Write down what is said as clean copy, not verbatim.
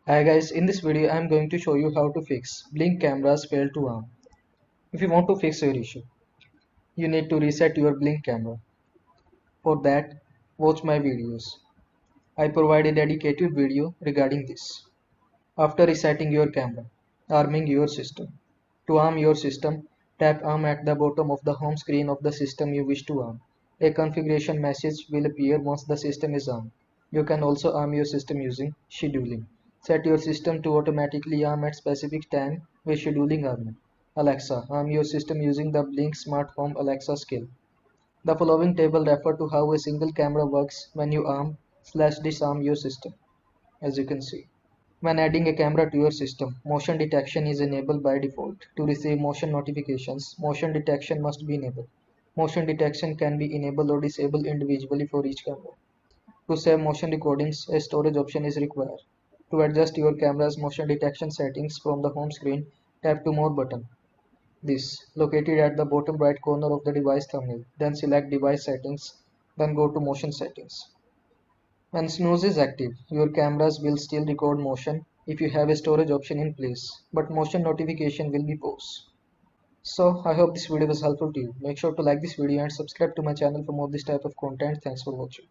Hi guys, in this video I am going to show you how to fix blink cameras fail to arm. If you want to fix your issue, you need to reset your blink camera. For that, watch my videos. I provide a dedicated video regarding this. After resetting your camera, arming your system. To arm your system, tap arm at the bottom of the home screen of the system you wish to arm. A configuration message will appear once the system is armed. You can also arm your system using scheduling. Set your system to automatically arm at specific time with scheduling arming. Alexa, arm your system using the Blink Smart Home Alexa skill. The following table refers to how a single camera works when you arm/disarm your system, as you can see. When adding a camera to your system, motion detection is enabled by default. To receive motion notifications, motion detection must be enabled. Motion detection can be enabled or disabled individually for each camera. To save motion recordings, a storage option is required. To adjust your camera's motion detection settings from the home screen, tap to More button. This, located at the bottom right corner of the device thumbnail. Then select Device Settings, then go to Motion Settings. When snooze is active, your cameras will still record motion if you have a storage option in place, but motion notification will be paused. So, I hope this video was helpful to you. Make sure to like this video and subscribe to my channel for more this type of content. Thanks for watching.